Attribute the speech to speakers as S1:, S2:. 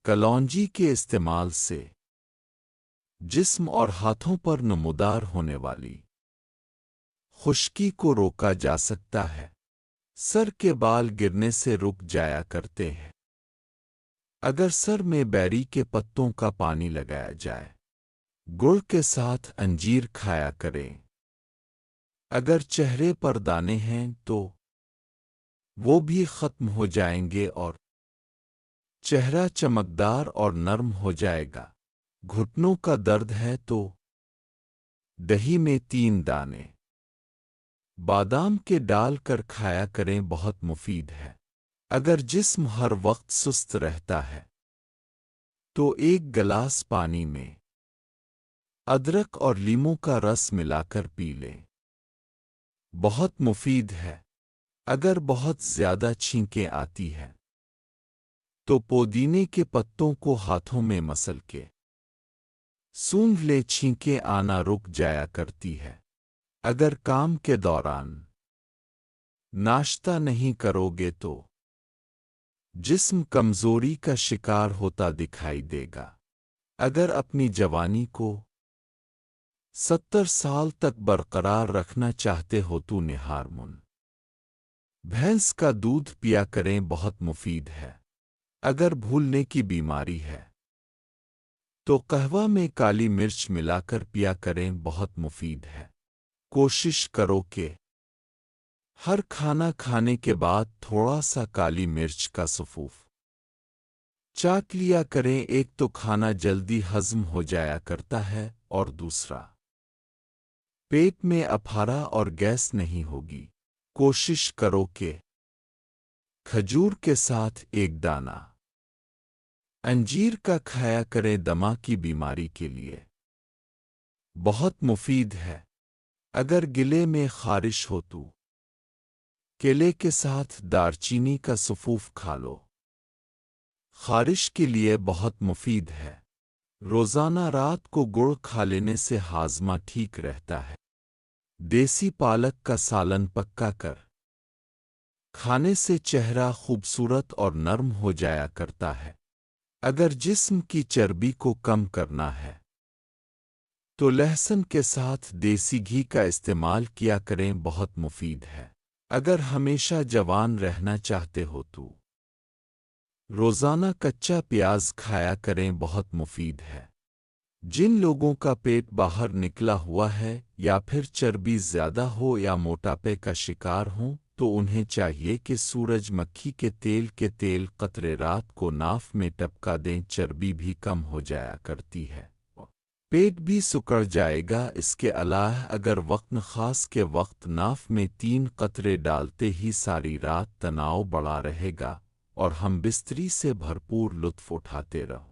S1: کلونجی کے استعمال سے جسم اور ہاتھوں پر نمودار ہونے والی خشکی کو روکا جا سکتا ہے۔ سر کے بال گرنے سے رک جایا کرتے ہیں اگر سر میں بیری کے پتوں کا پانی لگایا جائے۔ گڑ کے ساتھ انجیر کھایا کریں۔ اگر چہرے پر دانے ہیں تو وہ بھی ختم ہو جائیں گے اور چہرہ چمکدار اور نرم ہو جائے گا۔ گھٹنوں کا درد ہے تو دہی میں 3 دانے بادام کے ڈال کر کھایا کریں، بہت مفید ہے۔ اگر جسم ہر وقت سست رہتا ہے تو 1 گلاس پانی میں ادرک اور لیموں کا رس ملا کر پی لیں، بہت مفید ہے۔ اگر بہت زیادہ چھینکیں آتی ہیں تو پودینے کے پتوں کو ہاتھوں میں مسل کے سونگھ لے، چھینکیں آنا رک جایا کرتی ہے۔ اگر کام کے دوران ناشتہ نہیں کرو گے تو جسم کمزوری کا شکار ہوتا دکھائی دے گا۔ اگر اپنی جوانی کو 70 سال تک برقرار رکھنا چاہتے ہو تو ہارمون بھینس کا دودھ پیا کریں، بہت مفید ہے۔ اگر بھولنے کی بیماری ہے تو قہوہ میں کالی مرچ ملا کر پیا کریں، بہت مفید ہے۔ کوشش کرو کہ ہر کھانا کھانے کے بعد تھوڑا سا کالی مرچ کا سفوف چاٹ لیا کریں، ایک تو کھانا جلدی ہضم ہو جایا کرتا ہے اور دوسرا پیٹ میں اپھارا اور گیس نہیں ہوگی۔ کوشش کرو کہ کھجور کے ساتھ 1 دانہ انجیر کا کھایا کریں، دمہ کی بیماری کے لیے بہت مفید ہے۔ اگر گلے میں خارش ہو تو کیلے کے ساتھ دارچینی کا سفوف کھا لو، خارش کے لیے بہت مفید ہے۔ روزانہ رات کو گڑ کھا لینے سے ہاضمہ ٹھیک رہتا ہے۔ دیسی پالک کا سالن پکا کر کھانے سے چہرہ خوبصورت اور نرم ہو جایا کرتا ہے۔ اگر جسم کی چربی کو کم کرنا ہے تو لہسن کے ساتھ دیسی گھی کا استعمال کیا کریں، بہت مفید ہے۔ اگر ہمیشہ جوان رہنا چاہتے ہو تو روزانہ کچا پیاز کھایا کریں، بہت مفید ہے۔ جن لوگوں کا پیٹ باہر نکلا ہوا ہے یا پھر چربی زیادہ ہو یا موٹاپے کا شکار ہوں تو انہیں چاہیے کہ سورج مکھی کے تیل قطرے رات کو ناف میں ٹپکا دیں، چربی بھی کم ہو جایا کرتی ہے، پیٹ بھی سکڑ جائے گا۔ اس کے علاوہ اگر وقت خاص کے وقت ناف میں 3 قطرے ڈالتے ہی ساری رات تناؤ بڑھا رہے گا اور ہم بستری سے بھرپور لطف اٹھاتے رہو۔